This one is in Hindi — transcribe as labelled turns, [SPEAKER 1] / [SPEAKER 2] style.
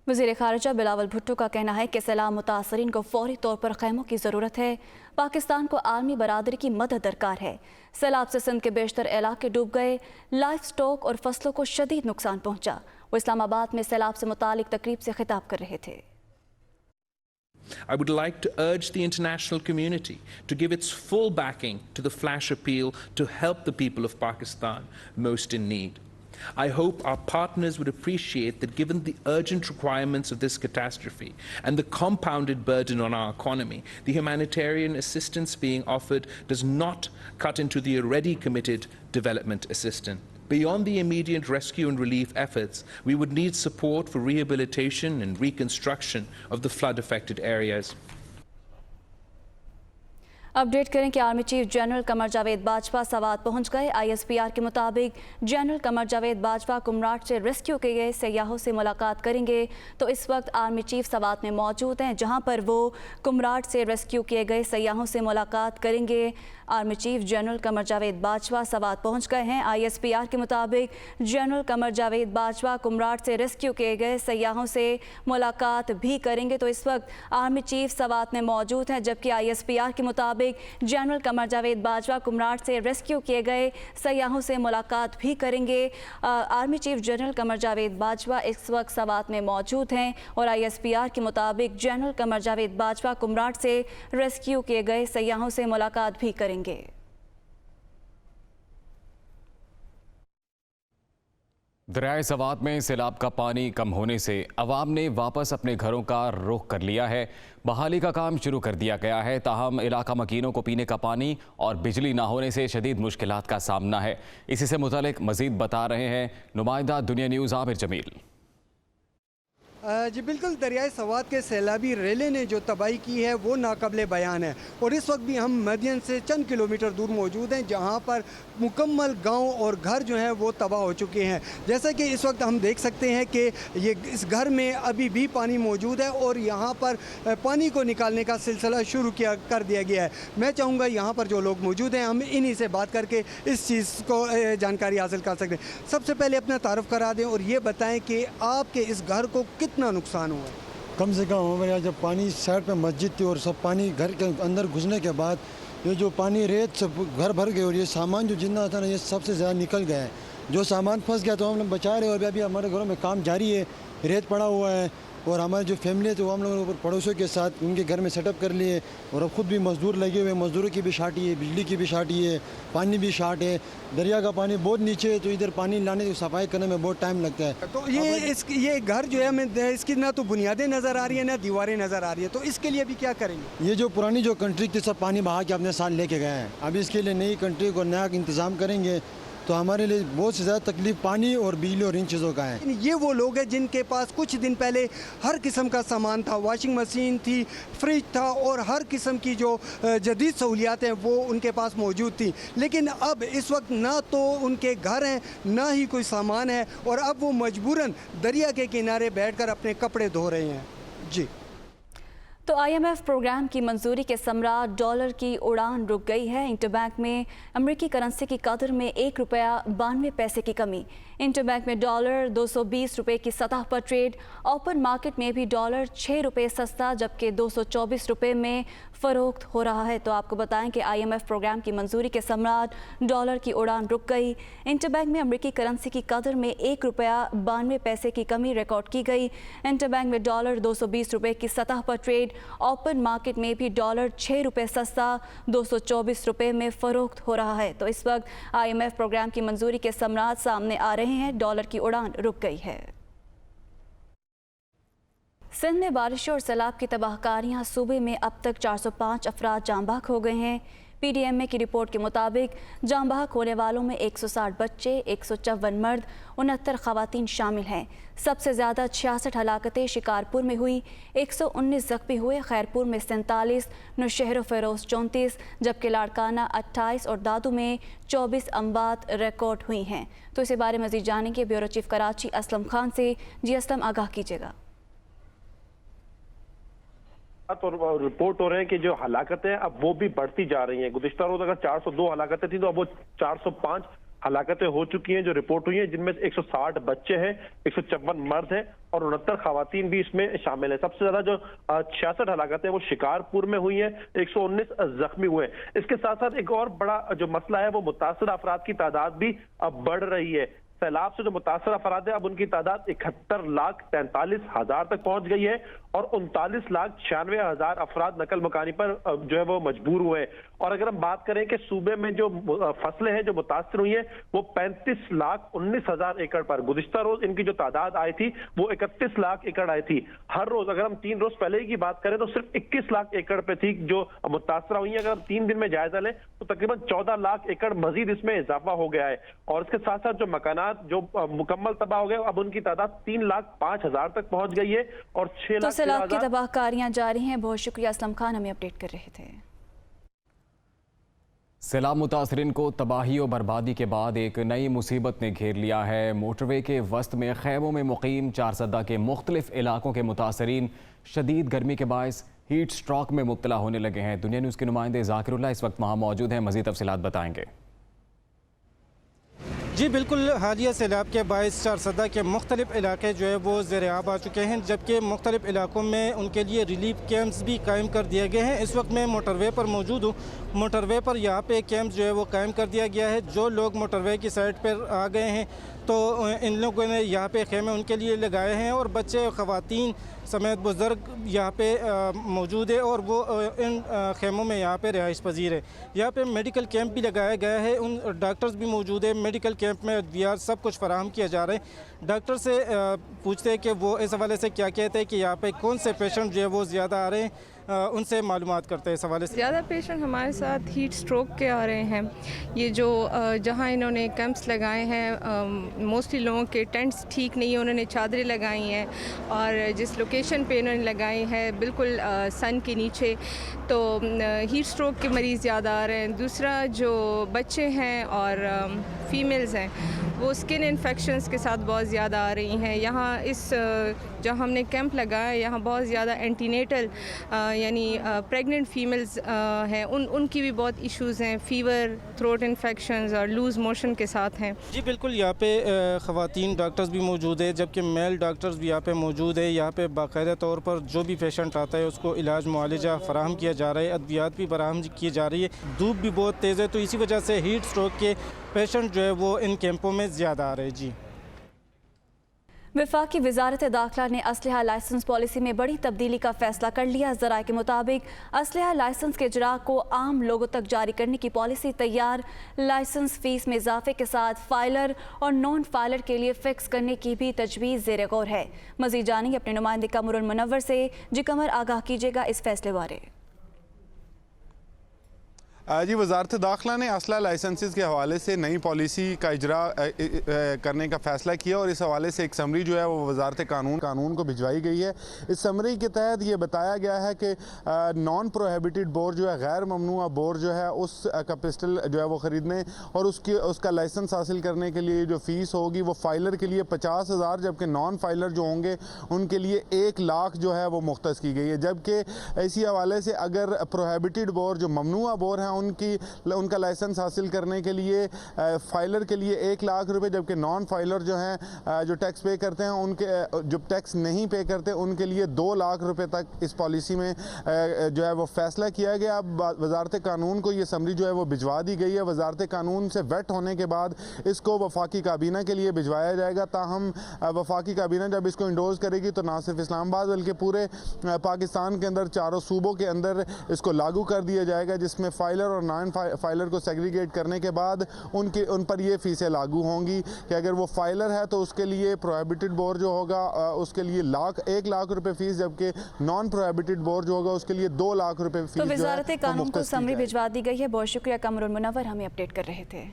[SPEAKER 1] वज़ीर ख़ारिजा बिलावल भुट्टो का कहना है कि सैलाब मुतासरीन को फौरी तौर पर खैमों की ज़रूरत है। पाकिस्तान को आलमी बरादरी की मदद दरकार है। सैलाब से सिंध के बेशतर इलाके डूब गए, लाइफ स्टॉक और फसलों को शदीद नुकसान पहुंचा। वो इस्लामाबाद में सैलाब से मुतालिक तकरीब से खिताब कर रहे थे।
[SPEAKER 2] I would like to urge the international community to give its full backing to the flash appeal to help the people of Pakistan most in need. I hope our partners would appreciate that given the urgent requirements of this catastrophe and the compounded burden on our economy, the humanitarian assistance being offered does not cut into the already committed development assistance. Beyond the immediate rescue and relief efforts, we would need support for rehabilitation and reconstruction of the flood-affected areas.
[SPEAKER 1] Update करें कि army chief general Qamar Javed Bajwa Swat पहुंच गए। ISPR के मुताबिक जनरल कमर जावेद बाजवा कुमराट से रेस्क्यू किए गए सयाहों से मुलाकात करेंगे। तो इस वक्त आर्मी चीफ सवात में मौजूद हैं, जहां पर वो कुमराट से रेस्क्यू किए गए सयाहों से मुलाकात करेंगे। Army chief general Qamar Javed Bajwa Swat पहुंच गए हैं। ISPR के मुताबिक जनरल कमर जावेद बाजवा कुमराट से रेस्क्यू किए गए सयाहों से मुलाकात भी करेंगे। तो इस वक्त आर्मी चीफ सवात में मौजूद हैं, जबकि ISPR के मुताबिक जनरल कमर जावेद बाजवा कुमराट से रेस्क्यू किए गए सयाहों से मुलाकात भी करेंगे। Army chief general Qamar Javed Bajwa इस वक्त सवात में मौजूद हैं और ISPR के मुताबिक जनरल कमर जावेद बाजवा कुमराट से रेस्क्यू किए गए सयाहों से मुलाकात भी करेंगे।
[SPEAKER 3] दरियाए सवात में सैलाब का पानी कम होने से अवाम ने वापस अपने घरों का रुख कर लिया है। बहाली का काम शुरू कर दिया गया है, ताहम इलाका मकीनों को पीने का पानी और बिजली ना होने से शदीद मुश्किलात का सामना है। इसी से मुतालिक मजीद बता रहे हैं नुमाइंदा दुनिया न्यूज़ आमिर जमील।
[SPEAKER 4] जी बिल्कुल, दरियाए सवात के सैलाबी रेले ने जो तबाही की है वो नाकाबिले बयान है। और इस वक्त भी हम मदियन से चंद किलोमीटर दूर मौजूद हैं, जहां पर मुकम्मल गांव और घर जो हैं वो तबाह हो चुके हैं। जैसा कि इस वक्त हम देख सकते हैं कि ये इस घर में अभी भी पानी मौजूद है और यहाँ पर पानी को निकालने का सिलसिला शुरू कर दिया गया है। मैं चाहूँगा यहाँ पर जो लोग मौजूद हैं हम इन्हीं से बात करके इस चीज़ को जानकारी हासिल कर सकते हैं। सबसे पहले अपना तारुफ करा दें और ये बताएँ कि आपके इस घर को कितना नुकसान हुआ?
[SPEAKER 5] कम से कम हमारे यहाँ जब पानी साइड पे मस्जिद थी और सब पानी घर के अंदर घुसने के बाद ये जो पानी रेत सब घर भर गए और ये सामान जो जितना था ना ये सबसे ज़्यादा निकल गया है। जो सामान फंस गया तो हम लोग बचा रहे हैं और अभी हमारे घरों में काम जारी है। रेत पड़ा हुआ है और हमारे जो फैमिली है तो हम लोगों ने पड़ोसियों के साथ उनके घर में सेटअप कर लिए और अब खुद भी मजदूर लगे हुए हैं। मजदूरों की भी शार्ट है, बिजली की भी शार्ट है, पानी भी शार्ट है। दरिया का पानी बहुत नीचे है तो इधर पानी लाने की सफाई करने में बहुत टाइम लगता है।
[SPEAKER 4] तो ये घर जो है हमें इसकी ना तो बुनियादें नज़र आ रही है ना दीवारें नज़र आ रही है, तो इसके लिए अभी क्या करेंगे?
[SPEAKER 5] ये जो पुरानी जो कंट्री थी सब पानी बहा के अपने साथ लेके गए हैं। अब इसके लिए नई कंट्री को नया इंतज़ाम करेंगे तो हमारे लिए बहुत से ज़्यादा तकलीफ पानी और बिजली और इन चीज़ों का है।
[SPEAKER 4] ये वो लोग हैं जिनके पास कुछ दिन पहले हर किस्म का सामान था, वॉशिंग मशीन थी, फ्रिज था और हर किस्म की जो जदीद सहूलियात हैं वो उनके पास मौजूद थी। लेकिन अब इस वक्त ना तो उनके घर हैं ना ही कोई सामान है और अब वो मजबूरन दरिया के किनारे बैठकर अपने कपड़े धो रहे हैं। जी
[SPEAKER 1] तो IMF प्रोग्राम की मंजूरी के समरा डॉलर की उड़ान रुक गई है। इंटरबैंक में अमेरिकी करेंसी की कदर में 1 रुपया 92 पैसे की कमी। इंटरबैंक में डॉलर 220 रुपये की सतह पर ट्रेड। ओपन मार्केट में भी डॉलर 6 रुपये सस्ता जबकि 224 रुपये में फ़रोख्त हो रहा है। तो आपको बताएं कि IMF प्रोग्राम की मंजूरी के समराट डॉलर की उड़ान रुक गई। इंटरबैंक में अमेरिकी करेंसी की कदर में 1 रुपया 92 पैसे की कमी रिकॉर्ड की गई। इंटरबैंक में डॉलर 220 रुपये की सतह पर ट्रेड। ओपन मार्केट में भी डॉलर 6 रुपये सस्ता 224 रुपये में फ़रोख्त हो रहा है। तो इस वक्त IMF प्रोग्राम की मंजूरी के समराट सामने आ रहे हैं, डॉलर की उड़ान रुक गई है। सिंध में बारिशों और सैलाब की तबाहकारियां, सूबे में अब तक 405 अफराद जाँ बहक हो गए हैं। PDMA की रिपोर्ट के मुताबिक जाँ बहक होने वालों में 160 बच्चे, 154 मर्द, 69 खवातीन शामिल हैं। सबसे ज़्यादा 66 हलाकतें शिकारपुर में हुई, 119 जख्मी हुए। खैरपुर में 47, नौशहर फ़िरोज़ 34, जबकि लाड़काना 28 और दादू में 24 अमवात रिकॉर्ड हुई हैं। तो इसी बारे में मज़ीद जानेंगे ब्यूरो चीफ कराची असलम खान से। जी असलम, आगाह कीजिएगा।
[SPEAKER 6] और रिपोर्ट हो रहे हैं कि जो हलाकतें अब वो भी बढ़ती जा रही हैं। गुज़िश्ता रोज अगर 402 हलाकतें थी तो अब वो 405 हलाकतें हो चुकी हैं जो रिपोर्ट हुई हैं, जिनमें से 160 बच्चे हैं, 154 मर्द हैं और 69 खवातीन भी इसमें शामिल है। सबसे ज्यादा जो 66 हलाकतें वो शिकारपुर में हुई हैं, 119 जख्मी हुए। इसके साथ साथ एक और बड़ा जो मसला है वो मुतासर अफराद की तादाद भी अब बढ़ रही है। सैलाब से जो मुतासर अफराद है अब उनकी तादाद 71,43,000 तक पहुंच गई है और 39,96,000 अफराद नकल मकानी पर जो है वो मजबूर हुए। और अगर हम बात करें कि सूबे में जो फसलें हैं जो मुतासर हुई हैं वो 35,19,000 एकड़ पर, गुज़िश्ता रोज इनकी जो तादाद आई थी वो 31 लाख एकड़ आई थी। हर रोज अगर हम 3 रोज पहले की बात करें तो सिर्फ 21 लाख एकड़ पे थी जो मुतासरा हुई है। अगर हम 3 दिन में जायजा लें तो तकरीबन 14 लाख एकड़ मजीद इसमें इजाफा हो गया है। और इसके साथ साथ जो मकानात जो मुकम्मल तबाह हो गए अब उनकी तादाद 3,05,000 तक पहुंच गई है और 6 लाख
[SPEAKER 1] सैलाब की तबाहकारियां जारी हैं। बहुत शुक्रिया, असलम खान हमें अपडेट कर रहे थे।
[SPEAKER 3] सैलाब मुतासरीन को तबाही और बर्बादी के बाद एक नई मुसीबत ने घेर लिया है। मोटरवे के वस्त में खैमों में मुकीम चारसदा के मुख्तलिफ इलाकों के मुतासरीन शदीद गर्मी के बायस हीट स्ट्रोक में मुब्तला होने लगे हैं। दुनिया न्यूज़ के नुमाइंदे ज़ाकिरुल्लाह इस वक्त वहाँ मौजूद हैं, मज़ीद तफसीलात बताएंगे।
[SPEAKER 7] जी बिल्कुल, हालिया सैलाब के बायस चारसदा के मुख्तलिफ इलाके जो है वो ज़ेर-ए-आब आ चुके हैं, जबकि मुख्तलिफ इलाकों में उनके लिए रिलीफ कैंप्स भी कायम कर दिए गए हैं। इस वक्त मैं मोटरवे पर मौजूद हूँ। मोटरवे पर यहाँ पे कैंप जो है वो कायम कर दिया गया है। जो लोग मोटरवे की साइड पर आ गए हैं तो इन लोगों ने यहाँ पे खेमे उनके लिए लगाए हैं और बच्चे और ख़वातीन समेत बुज़ुर्ग यहाँ पे मौजूद है और वो इन खेमों में यहाँ पे रिहाइश पजीर है। यहाँ पे मेडिकल कैंप भी लगाया गया है, उन डॉक्टर्स भी मौजूद है। मेडिकल कैंप में अद्वियात सब कुछ फराहम किया जा रहा है। डॉक्टर से पूछते हैं कि वो इस हवाले से क्या कहते हैं कि यहाँ पे कौन से पेशेंट जो है वो ज़्यादा आ रहे हैं, उनसे मालूमात करते हैं इस हवाले से।
[SPEAKER 8] ज़्यादा पेशेंट हमारे साथ हीट स्ट्रोक के आ रहे हैं। ये जो जहाँ इन्होंने कैंप्स लगाए हैं मोस्टली लोगों के टेंट्स ठीक नहीं है, उन्होंने चादरें लगाई हैं और जिस लोकेशन पे इन्होंने लगाई है बिल्कुल सन के नीचे, तो हीट स्ट्रोक के मरीज़ ज़्यादा आ रहे हैं। दूसरा जो बच्चे हैं और फीमेल्स हैं वो स्किन इन्फेक्शंस के साथ बहुत ज़्यादा आ रही हैं। यहाँ इस जहाँ हमने कैंप लगाया है यहाँ बहुत ज़्यादा एंटीनेटल यानी प्रेग्नेंट फीमेल्स हैं, उनकी भी बहुत इश्यूज़ हैं, फ़ीवर, थ्रोट इन्फेक्शंस और लूज़ मोशन के साथ हैं।
[SPEAKER 7] जी बिल्कुल, यहाँ पे ख़वातीन डॉक्टर्स भी मौजूद है, जबकि मेल डॉक्टर्स भी यहाँ पे मौजूद है। यहाँ पे बाकायदा तौर पर जो भी पेशेंट आता है उसको इलाज मुआलजा फराहम किया जा रहा है, अद्वियात भी फराहम की जा रही है। धूप भी बहुत तेज़ है तो इसी वजह से हीट स्ट्रोक के पेशेंट जो है वो इन कैंपों में ज़्यादा आ रहे हैं। जी,
[SPEAKER 1] वफाकी वजारत दाखिला ने असलहा लाइसेंस पॉलिसी में बड़ी तब्दीली का फैसला कर लिया। ज़राए के मुताबिक असलहा लाइसेंस के इजरा को आम लोगों तक जारी करने की पॉलिसी तैयार। लाइसेंस फीस में इजाफे के साथ फाइलर और नॉन फाइलर के लिए फिक्स करने की भी तजवीज़ ज़ेर गौर है। मज़ीद जानेंगे अपने नुमाइंदे कमरुल मुनव्वर से। जी कमर, आगाह कीजिएगा इस फैसले बारे।
[SPEAKER 9] जी, वजारत दाखिला ने असला लाइसेंसेस के हवाले से नई पॉलिसी का इजरा करने का फ़ैसला किया और इस हवाले से एक समरी जो है वो वजारत कानून को भिजवाई गई है। इस समरी के तहत ये बताया गया है कि नॉन प्रोहिबिटेड बोर जो है, गैर ममनुआ बोर जो है उसका पिस्टल जो है वो ख़रीदने और उसका लाइसेंस हासिल करने के लिए जो फ़ीस होगी वो फाइलर के लिए 50,000, जबकि नॉन फाइलर जो होंगे उनके लिए 1 लाख जो है वो मुख्तस की गई है। जबकि इसी हवाले से अगर प्रोहिबिटेड बोर जो ममनुआ बोर हैं उनका लाइसेंस हासिल करने के लिए फाइलर के लिए 1 लाख रुपए, जबकि नॉन फाइलर जो हैं जो टैक्स पे करते हैं उनके जो टैक्स नहीं पे करते उनके लिए 2 लाख रुपए तक इस पॉलिसी में जो है वो फैसला किया गया। अब वजारत कानून को ये समरी जो है वो भिजवा दी गई है। वजारत कानून से वेट होने के बाद इसको वफाकी काबीना के लिए भिजवाया जाएगा। ताहम वफाकी काबीना जब इसको इंडोर्स करेगी तो ना सिर्फ इस्लामाबाद बल्कि पूरे पाकिस्तान के अंदर चारों सूबों के अंदर इसको लागू कर दिया जाएगा, जिसमें फाइलर और नॉन फाइलर को सेग्रीगेट करने के बाद उन पर ये फ़ीसें लागू होंगी कि अगर वो फाइलर है तो उसके लिए प्रोहिबिटेड बोर जो होगा उसके लिए 1 लाख रुपए फ़ीस, जबकि नॉन प्रोहिबिटेड बोर जो होगा उसके लिए 2 लाख रुपए फ़ीस।
[SPEAKER 1] तो वजारत कानून को समरी भिजवा दी गई है। बहुत शुक्रिया कमरुल मुनव्वर, हमें अपडेट कर रहे थे।